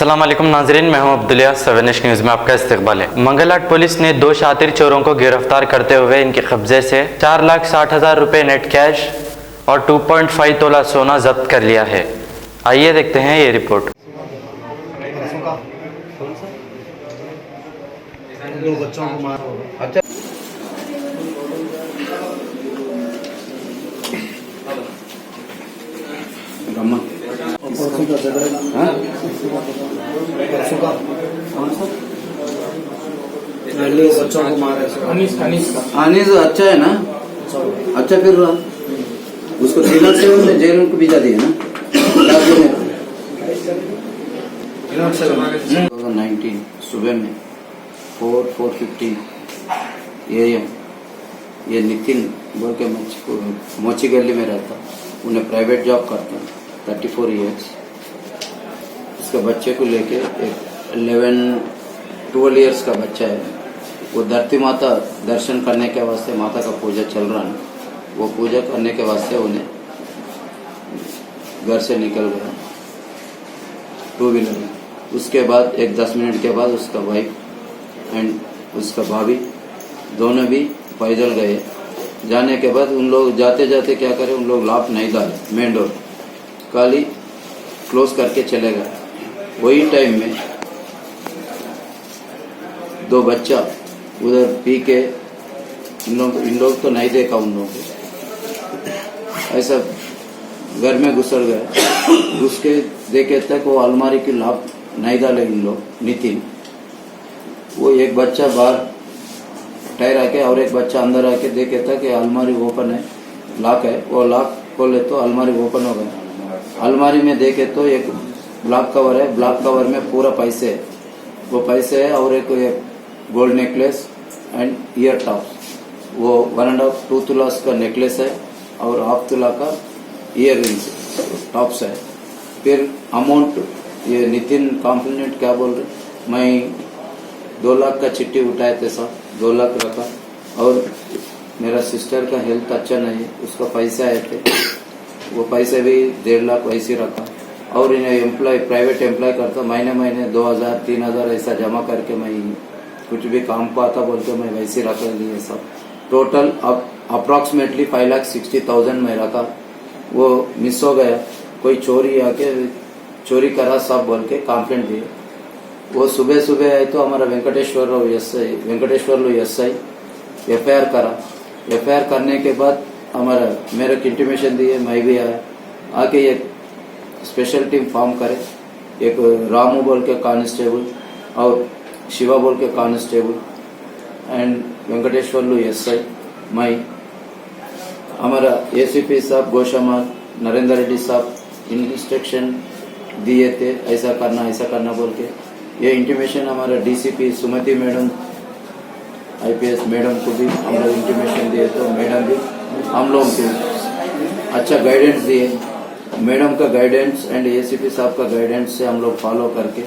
अस्सलाम वालेकुम नाज़रीन, मैं हूं अब्दुल्ला। 7H न्यूज़ में आपका इस्तकबाल है। मंगलहाट पुलिस ने 2 शातिर चोरों को गिरफ्तार करते हुए इनके कब्जे से 4,60,000 रुपये नेट कैश और 2.5 तोला सोना जब्त कर लिया है। आइए देखते हैं ये रिपोर्ट। दो बच्चों को मारा। अच्छा बच्चों को मारा। अनीस अच्छा है ना? अच्छा फिर उसको 307 में जेल को भेजा दिया ना? 2019 सुबह में 4:15 AM ये नितिन बोल के मोची गली में रहता, उन्हें प्राइवेट जॉब करता, 34 ईयर्स। उसके बच्चे को लेके एक 11-12 ईयर्स का बच्चा है। वो धरती माता दर्शन करने के वास्ते, माता का पूजा चल रहा है, वो पूजा करने के वास्ते उन्हें घर से निकल गया 2 व्हीलर में। उसके बाद एक 10 मिनट के बाद उसका वाइफ एंड उसका भाभी दोनों भी पैदल गए। जाने के बाद उन लोग जाते जाते क्या करे, उन लोग लॉक नहीं डाले, मेन डोर खाली क्लोज करके चले गए। वही टाइम में 2 बच्चा उधर पी के, इन लोग तो नहीं देखा, उन लोगों को ऐसा घर में घुसर गए। उसके देखे तक वो अलमारी की लॉक नहीं डाले इन लोग, नितिन। वो एक बच्चा बाहर टायर आके और एक बच्चा अंदर आके देखे था कि अलमारी ओपन है, लॉक है। वो लॉक खोले तो अलमारी ओपन हो गया। अलमारी में देखे तो एक ब्लैक कवर है, ब्लैक कवर में पूरा पैसे है, वो पैसे है और एक gold necklace and year tops. वो 1.5-2 तुलास का नेकलेस है और 1/2 तुला का ईयर रिंग्स टॉप्स है। फिर अमाउंट ये नितिन कॉम्प्लीमेंट क्या बोल रहे, मैं 2 लाख का चिट्ठी उठाए थे साहब, 2 लाख रखा। और मेरा सिस्टर का हेल्थ अच्छा नहीं है, उसका पैसे आए थे, वो पैसे भी 1.5 लाख वैसे रखा। और इन्हें एम्प्लॉय, प्राइवेट एम्प्लॉय करता, महीने 2,000-3,000 ऐसा जमा करके मैं कुछ भी काम को आता बोल के मैं वैसे रख लिए सब। टोटल अब अप्रॉक्सीमेटली 5,60,000 में रखा। वो मिस हो गया, कोई चोरी आके चोरी करा सब बोल के कंप्लेंट दिए। वो सुबह आए तो हमारा वेंकटेश्वर एसआई FIR करा। FIR करने के बाद हमारा मेरे को इंटीमेशन दिए, मैं भी आया। आके एक स्पेशल टीम फॉर्म करे, एक रामू बोल के कांस्टेबल और शिवा बोल के कांस्टेबल एंड वेंकटेश्वर SI, मैं, हमारा ACP साहब गोशामाल नरेंद्र रेड्डी साहब इंस्ट्रक्शन दिए थे ऐसा करना बोल के। ये इंटीमेशन हमारा DCP सुमति मैडम IPS मैडम को भी हम लोग इंटीमेशन दिए, तो मैडम भी हम लोग को अच्छा गाइडेंस दिए। मैडम का गाइडेंस एंड ACP साहब का गाइडेंस से हम लोग फॉलो करके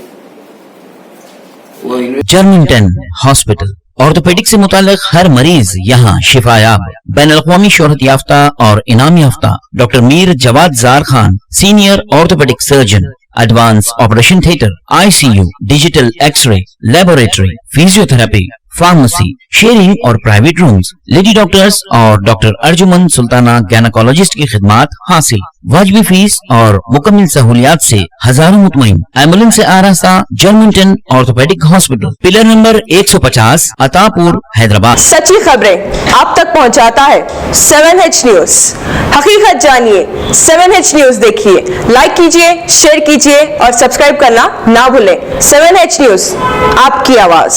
वो जर्मनटन हॉस्पिटल ऑर्थोपेडिक से मुतालिक हर मरीज यहाँ शिफायाब। बैनुल-अक़वामी शोहरत याफ्ता और इनाम याफ्ता doctor Mir Jawad Jar Khan, senior orthopaedic surgeon, advance operation theatre, ICU, digital x ray, laboratory, physiotherapy, pharmacy, sharing और प्राइवेट रूम्स, लेडी डॉक्टर्स और डॉक्टर अर्जुमन सुल्ताना गायनेकोलॉजिस्ट की खिदमात हासिल। वाजिबी फीस और मुकम्मल सहूलियात से हजारों मुतमईन। एम्बुलेंस से आरास्ता Germanton orthopaedic hospital, pillar number 150, Attapur, Hyderabad. सच्ची खबरें आप तक पहुंचाता है 7H न्यूज। हकीकत जानिए, 7H न्यूज देखिए, लाइक कीजिए, शेयर कीजिए और सब्सक्राइब करना ना भूलें। 7H न्यूज, आपकी आवाज।